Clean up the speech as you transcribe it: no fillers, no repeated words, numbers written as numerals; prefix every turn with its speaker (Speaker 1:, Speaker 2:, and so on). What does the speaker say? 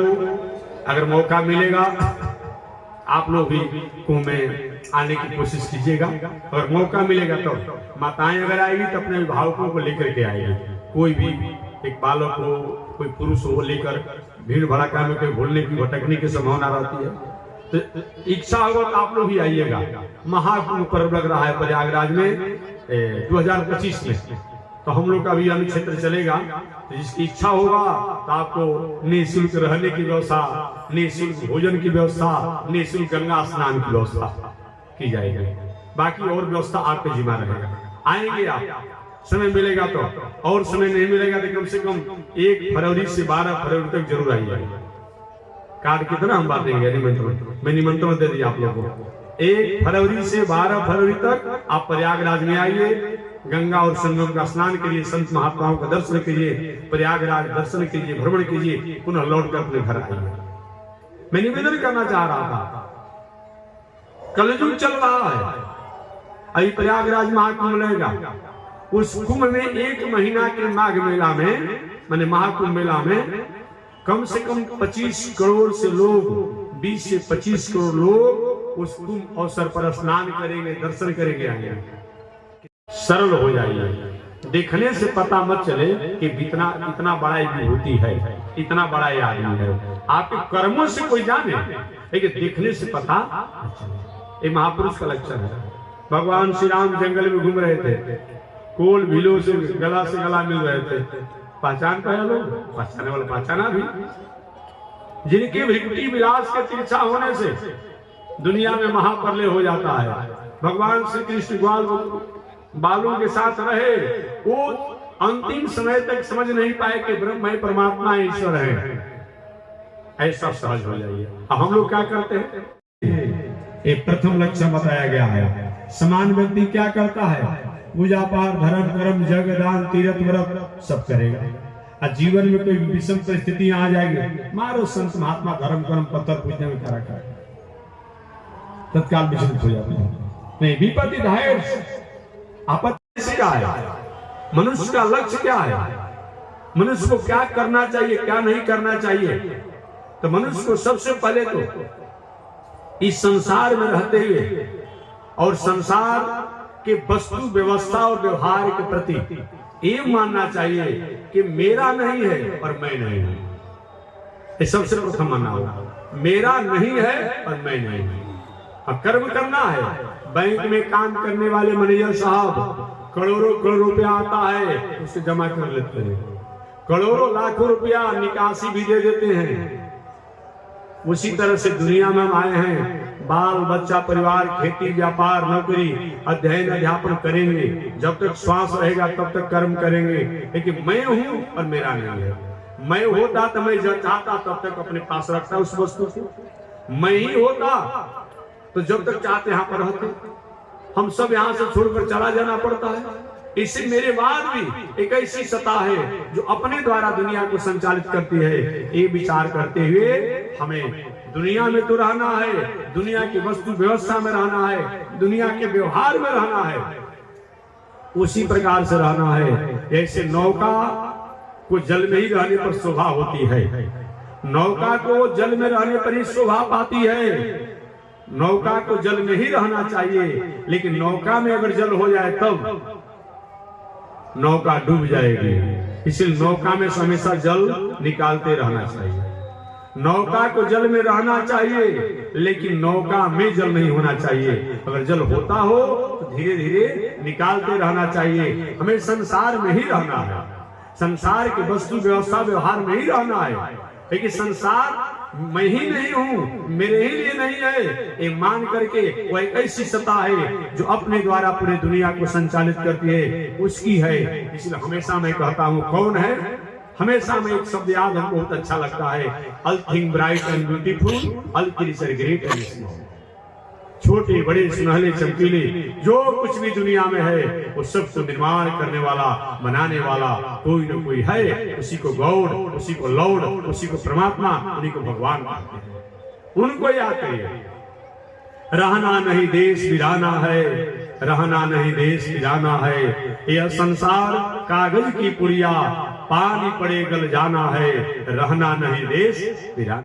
Speaker 1: अगर मौका मिलेगा आप लोग भी कुंभ में आने की कोशिश कीजिएगा। अगर मौका मिलेगा तो माताएं अगर आएगी तो अपने अभिभावकों को लेकर के आएगी। कोई भी एक बालक हो, कोई पुरुष हो, लेकर भीड़ भड़ाका में कोई भूलने की भटकने की संभावना रहती है। तो इच्छा होगा तो आप लोग भी आइएगा। महाकुंभ पर्व लग रहा है प्रयागराज में 2025 में। तो हम लोग का भी अन्य क्षेत्र चलेगा। तो जिसकी इच्छा होगा तो आपको निःशुल्क रहने की व्यवस्था, निःशुल्क भोजन की व्यवस्था, निःशुल्क गंगा स्नान की व्यवस्था की जाएगी। बाकी और व्यवस्था आपके जिम्मा रहेगा। आएंगे आप, समय मिलेगा तो, और समय नहीं मिलेगा तो कम से कम 1 फरवरी से 12 फरवरी तक जरूर आइए। कार्ड कितना हम बांटेंगे निमंत्रण, मैं निमंत्रण दे दिया आप लोगों को। 1 फरवरी से 12 फरवरी तक आप प्रयागराज में आइए। गंगा और संगम का स्नान कीजिए, संत महात्माओं का दर्शन कीजिए, प्रयागराज दर्शन कीजिए, भ्रमण कीजिए, पुनः लौट कर अपने घर आइए। मैं निवेदन करना चाह रहा था, कलयुग चल रहा है, अभी प्रयागराज महाकुंभ लगेगा। उस कुंभ में 1 महीना के माघ मेला में, माने महाकुंभ मेला में कम से कम 25 करोड़ से लोग, 20 से 25 करोड़ लोग उस कुंभ अवसर पर स्नान करेंगे, दर्शन करेंगे, आएंगे। सरल हो जाइए। देखने से पता मत चले कि इतना बड़ा विभूति है, इतना बड़ा ये आदमी है। आपके कर्मों से कोई जाने, लेकिन देखने से पता चले। एक महापुरुष का लक्षण है। भगवान श्री राम जंगल में घूम रहे थे, कोल भीलों से गला मिल रहे थे। पहचान पाया लोग, पहचाने वाला पहचाना भी। जिनके भृकुटी विलास के तिरछा होने से दुनिया में महाप्रलय हो जाता है। भगवान श्री कृष्ण ग्वाल बालों के साथ रहे, वो अंतिम समय तक समझ नहीं पाए कि ब्रह्म है, परमात्मा ईश्वर है। ऐसा सहज हो जाइए। अब हम लोग क्या करते हैं, एक प्रथम लक्षण बताया गया है। समान व्यक्ति क्या करता है, पूजा पाठ, धर्म कर्म, जग दान, तीर्थ व्रत सब करेगा। और जीवन में कोई विषम परिस्थितियां आ जाएगी, मारो संत महात्मा धर्म कर्म पत्थर पूजने में क्या रखा है, तत्काल विचलित हो जाते हैं। नहीं, विपत्ति धैर्य। आपत्ति क्या है, मनुष्य का लक्ष्य क्या है, मनुष्य को क्या करना चाहिए, क्या नहीं करना चाहिए। तो मनुष्य को सबसे पहले तो इस संसार में रहते हुए और संसार के वस्तु व्यवस्था और व्यवहार के प्रति ये मानना चाहिए कि मेरा नहीं है और मैं नहीं हूं। ये सबसे प्रथम मानना होगा, मेरा नहीं है और मैं नहीं हूं। अब कर्म करना है। बैंक में काम करने वाले मैनेजर साहब करोड़ों रुपया आता है, उसे जमा कर लेते हैं, करोड़ों लाखों रुपया निकासी भी दे देते हैं। उसी तरह से दुनिया में हम आए हैं, बाल बच्चा परिवार, खेती व्यापार, नौकरी, अध्ययन अध्यापन करेंगे। जब तक श्वास रहेगा तब तक कर्म करेंगे। लेकिन मैं हूं और मेरा नहीं है। मैं होता तो मैं चाहता तब तक अपने पास रखता उस वस्तु को। मैं ही होता तो जब तक चाहते यहाँ पर रहते। हम सब यहाँ से छोड़कर चला जाना पड़ता है। इससे मेरे बाद भी एक ऐसी सत्ता है जो अपने द्वारा दुनिया को संचालित करती है। ये विचार करते हुए हमें दुनिया में तो रहना है, दुनिया की वस्तु व्यवस्था में रहना है, दुनिया के व्यवहार में रहना है, उसी प्रकार से रहना है। जैसे नौका को जल में ही रहने पर शोभा होती है, नौका को जल में रहने पर ही शोभा पाती है। नौका को जल में ही रहना चाहिए, लेकिन नौका में अगर जल हो जाए तब नौका डूब जाएगी। इसलिए नौका में हमेशा जल निकालते रहना चाहिए। नौका को जल में रहना चाहिए, लेकिन नौका में जल नहीं होना चाहिए। अगर जल होता हो तो धीरे धीरे निकालते रहना चाहिए। हमें संसार में ही रहना है, संसार की वस्तु व्यवस्था व्यवहार में ही रहना है। लेकिन संसार मैं ही नहीं हूँ, मेरे ही लिए नहीं है, ये मान करके वो एक ऐसी सत्ता है जो अपने द्वारा पूरे दुनिया को संचालित करती है, उसकी है। इसलिए हमेशा मैं कहता हूँ, कौन है, हमेशा में एक शब्द याद हमको बहुत अच्छा लगता है, all thing bright and beautiful, all creature great and small. छोटे बड़े सुनहले चमकीले जो कुछ भी दुनिया में है वो सबको निर्माण करने वाला, बनाने वाला कोई न कोई है। उसी को गॉड, उसी को लॉर्ड, उसी को परमात्मा, उन्हीं को भगवान कहते हैं। उनको याद करिए। रहना नहीं देश वीराना है, रहना नहीं देश वीराना है। यह संसार कागज की पुड़िया, पानी पड़े गल जाना है, रहना नहीं देश वीरान।